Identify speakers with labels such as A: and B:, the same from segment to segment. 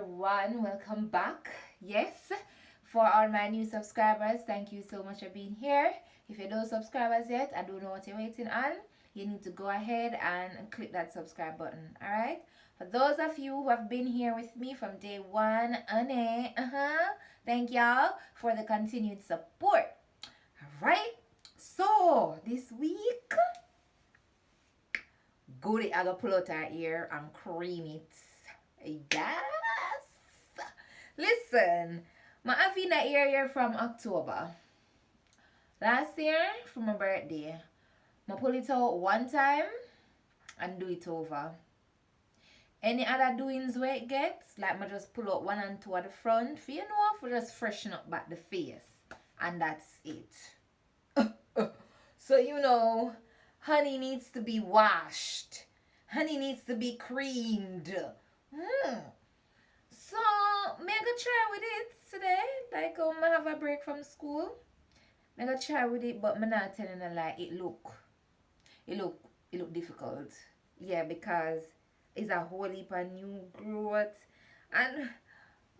A: everyone, welcome back. Yes, for all my new subscribers, thank you so much for being here. If you don't subscribe as yet, I don't know what you're waiting on. You need to go ahead and click that subscribe button. All right, for those of you who have been here with me from day one, thank y'all for the continued support. All right, so this week, goody, I gotta pull out our ear and cream it. Yes. Listen, my have in the ear from October. Last year, for my birthday, I pull it out one time and do it over. Any other doings where it gets, like I just pull out one and two at the front, for for just freshen up back the face. And that's it. So, honey needs to be washed. Honey needs to be creamed. So, I'm gonna try with it today. Like, I have a break from school. I'm gonna try with it, but I'm not telling a lie. It look difficult. Yeah, because it's a whole heap of new growth.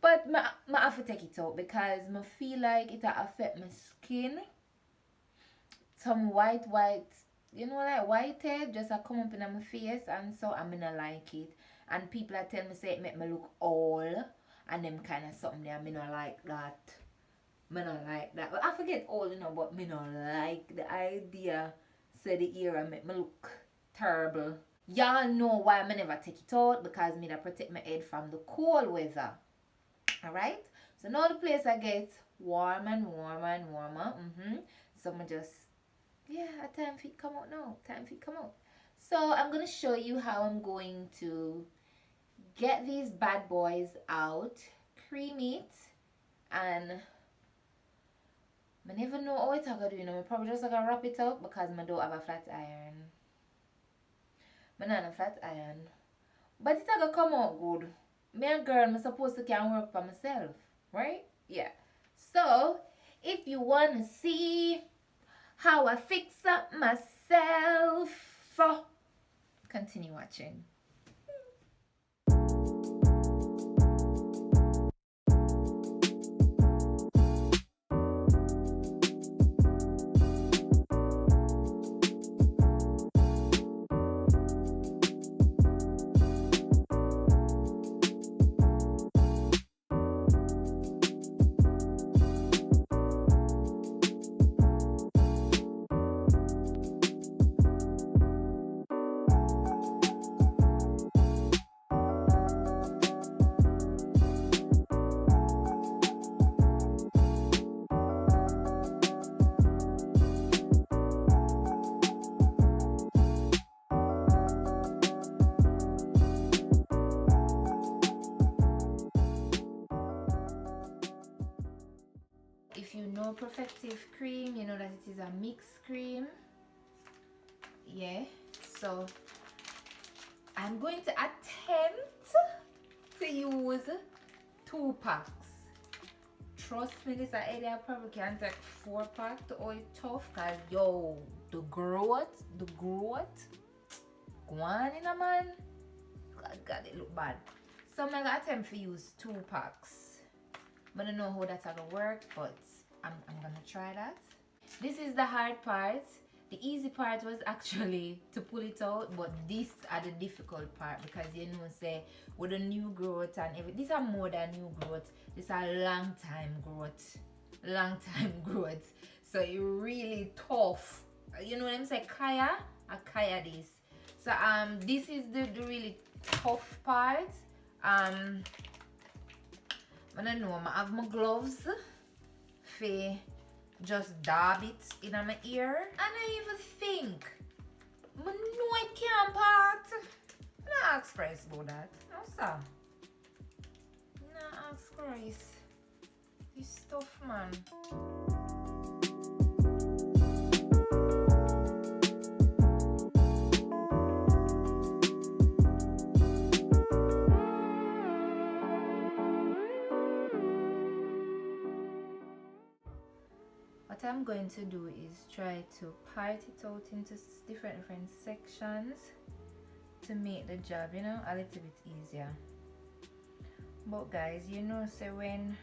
A: But I have to take it out because I feel like it'll affect my skin. Some white, like whitehead just a come up in my face, and so I'm gonna like it. And people are telling me say it make me look old, and them kind of something there. Me not like that. Me not like that. But I forget old, but me not like the idea. Say the era make me look terrible. Y'all know why I never take it out, because me that protect my head from the cold weather. Alright? So now the place I get warm and warmer and warmer. So I just, time for it come out now. Time for it come out. So I'm going to show you how I'm going to get these bad boys out, cream it, and I never know how it's going to do. I'm probably just going to wrap it up because I don't have a flat iron. I don't have a flat iron. But it's going to come out good. Me a girl, I'm supposed to can work for myself, right? Yeah. So, if you want to see how I fix up myself, continue watching. If you know Perfective cream, you know that it is a mixed cream. Yeah, so I'm going to attempt to use 2 packs. Trust me, this idea probably can take 4 packs to oil tough, because the growth, go on in a man. God, it look bad. So I'm gonna attempt to use 2 packs. I don't know how that's gonna work, but I'm gonna try that. This is the hard part. The easy part was actually to pull it out, but this are the difficult part, because say with the new growth and everything, these are more than new growth. These are long time growth. So it's really tough. You know what I'm saying? Kaya this. So this is the really tough part. I don't know. I have my gloves for just dab it in my ear. And I even think, I know I can't part. No ask price about that. No sir. No ask price. This stuff, man. What I'm going to do is try to part it out into different sections to make the job, a little bit easier. But guys, you know, say when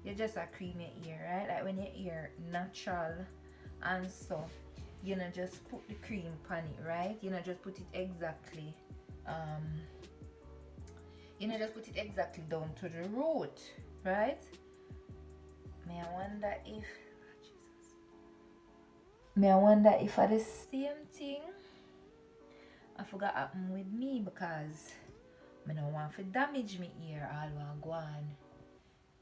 A: you just a cream your ear, right? Like when your ear natural and stuff, you know, just put the cream on it, right? You know, just put it exactly you know, just put it exactly down to the root, right? May I wonder if I the same thing I forgot happen with me, because I don't want to damage my ear all while go on.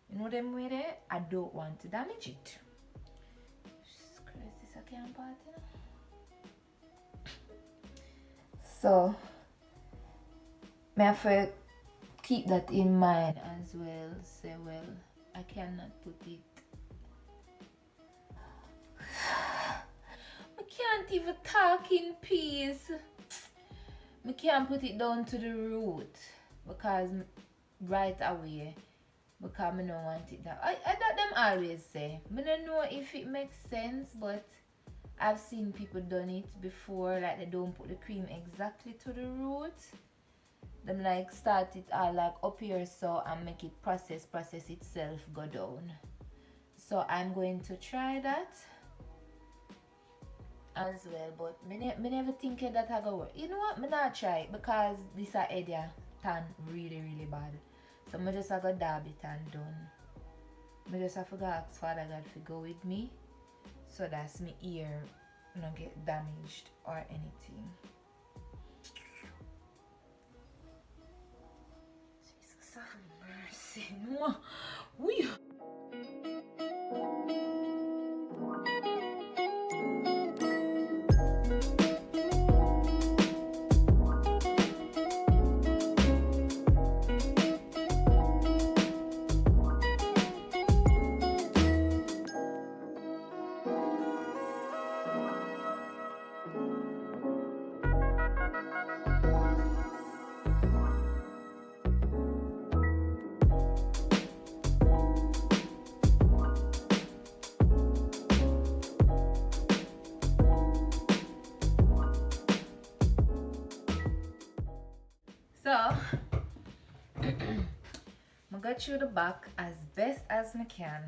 A: You know them way there? I don't want to damage it. Jesus Christ, this I can't part, you know? So I have to keep that in mind as well. Say, well, I cannot put it. I can't even talk in peace. I can't put it down to the root because right away, because I don't want it that. I that them always say. I don't know if it makes sense, but I've seen people done it before, like they don't put the cream exactly to the root. Them like start it all like up here so and make it process itself go down. So I'm going to try that as well, but me never think that I go work. You know what? Me not try it because this a head ya tan really bad. So me just go dab it and done. Me just have to ask Father God to go with me, so that's my ear not get damaged or anything. Jesus have mercy. No. We. So, I got through the back as best as I can.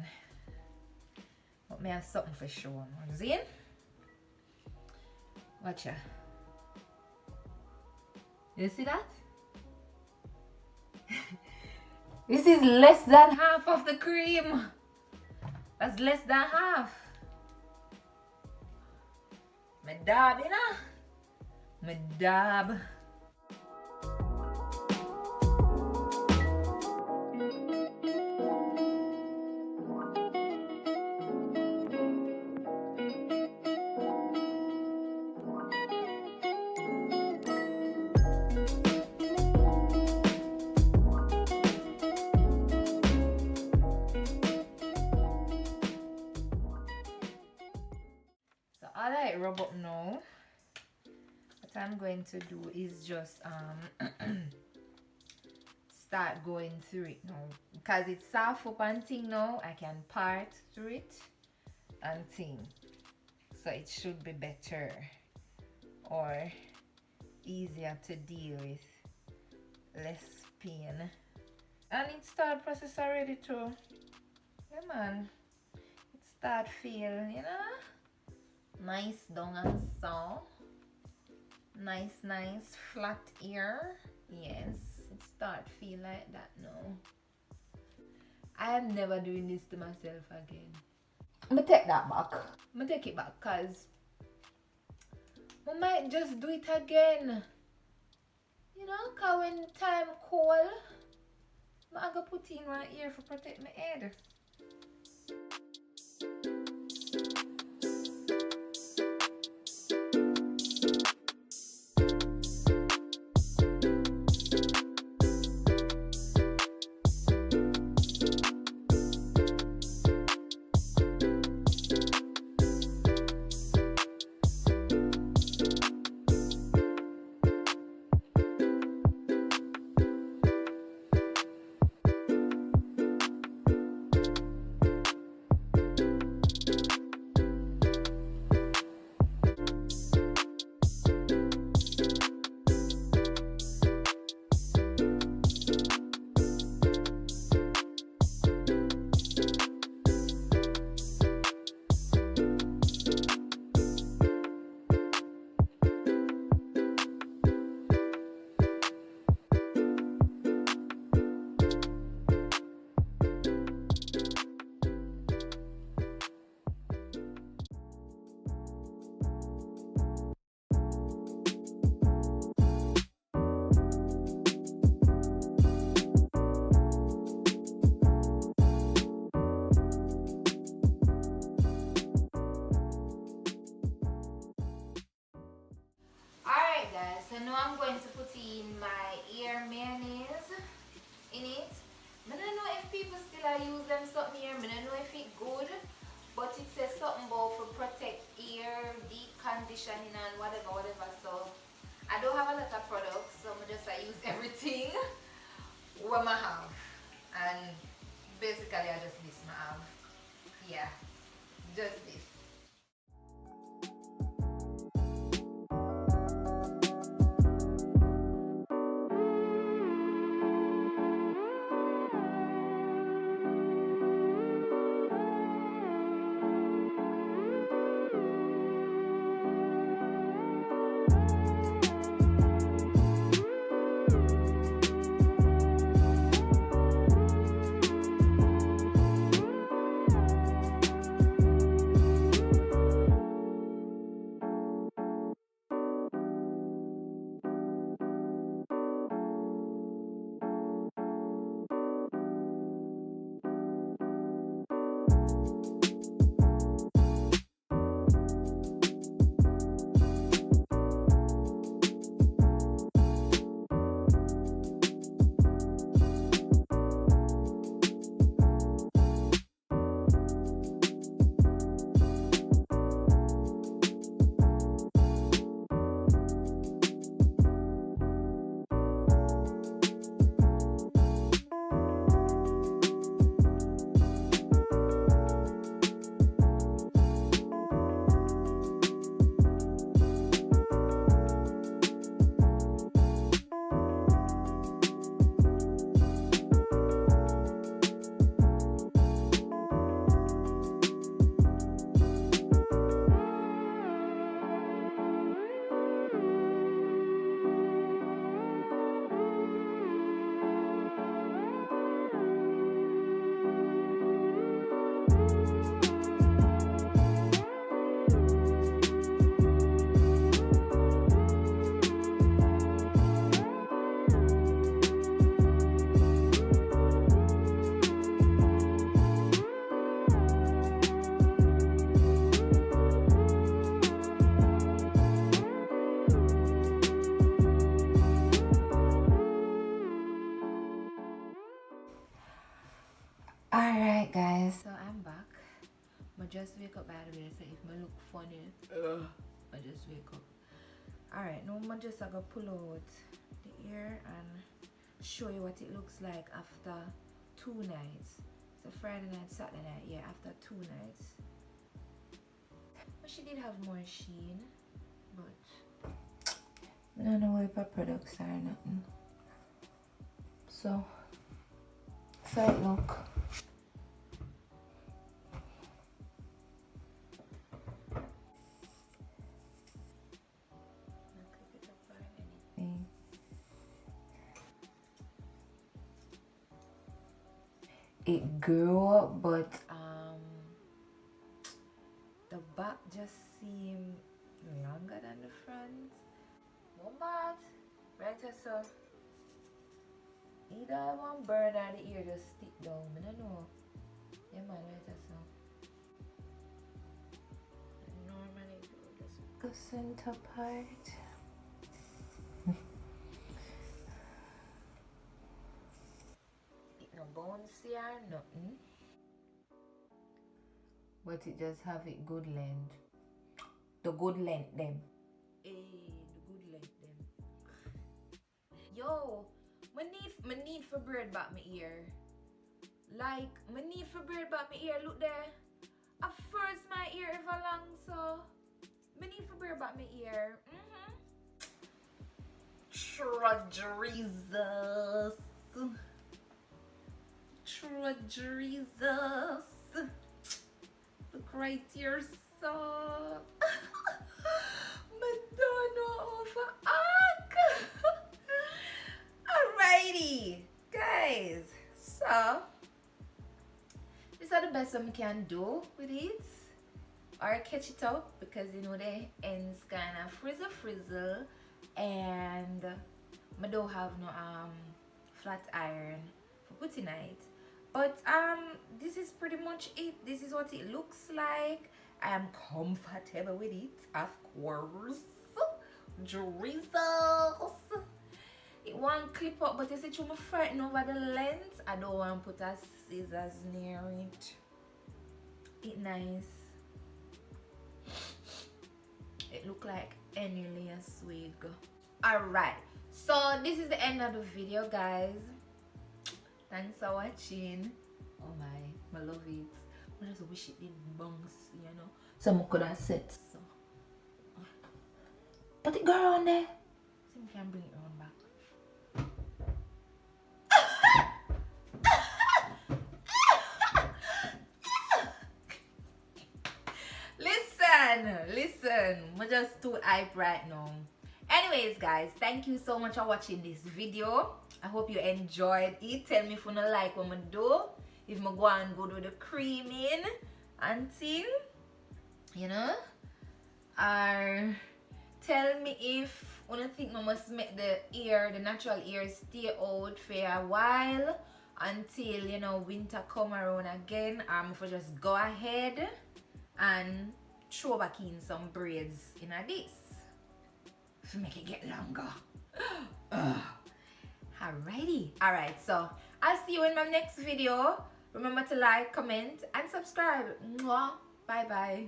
A: But me have something for sure. See? Watch ya. You see that? This is less than half of the cream. That's less than half. Me dab, you know? Me dab. All I rub up now, what I'm going to do is just start going through it now, because it's soft up and thing now. I can part through it and thing, so it should be better or easier to deal with, less pain, and it start process already too. Yeah man, it start feel, you know, nice down and so nice flat ear. Yes, it start feel like that now. I am never doing this to myself again. I'm gonna take that back. I'm gonna take it back because I might just do it again, you know, because when time cold I'm gonna put in my ear to protect my head. So now I'm going to put in my ear mayonnaise in it. I don't know if people still are use them something here. I don't know if it good, but it says something about for protect ear, deep conditioning and whatever. So I don't have a lot of products, so I use everything what I have, and basically I just this I have. Yeah, just this. Alright guys, so I'm back. I just wake up by the way, so if I look funny, I just wake up. Alright, now I just gonna pull out the ear and show you what it looks like after 2 nights. So Friday night, Saturday night, yeah, after 2 nights. But she did have more sheen, but I don't know if her products are nothing. So it look. It grew up, but the back just seemed longer than the front. No bad, right? So either one bird or the ear just stick down. I don't know. Yeah, man, right? So I normally do this. The center part. No bouncy or nothing, but it just have it good length. The good length them. The good length them. Yo, my need for braid back my ear. Like my need for braid back my ear. Look there. At first my ear ever long, so my need for braid back my ear. Trudgerizas. Jesus, look right here, so Madonna over arc. Alrighty, guys, so these are the best one we can do with it, or catch it up, because you know the ends kind of frizzle, and I don't have no flat iron for putting it. But this is pretty much it. This is what it looks like. I am comfortable with it, of course. drizzles. It won't clip up, but you see through my fretting over the lens, I don't want to put a scissors near it. It nice. It look like any layer swig. Alright, so this is the end of the video, guys. Thanks for watching. Oh my love it. I just wish it did bounce, you know. So I could have set so. But it go around there. See if I can bring it around back. Listen, we're just too hype right now. Anyways, guys, thank you so much for watching this video. I hope you enjoyed it. Tell me if you don't like what I do. If I go and go do the creaming and thing, you know. Or tell me if you think I must make the natural ear stay out for a while until, you know, winter come around again. If I just go ahead and throw back in some braids in this to make it get longer. Alrighty. Alright, so I'll see you in my next video. Remember to like, comment, and subscribe. Mwah. Bye bye.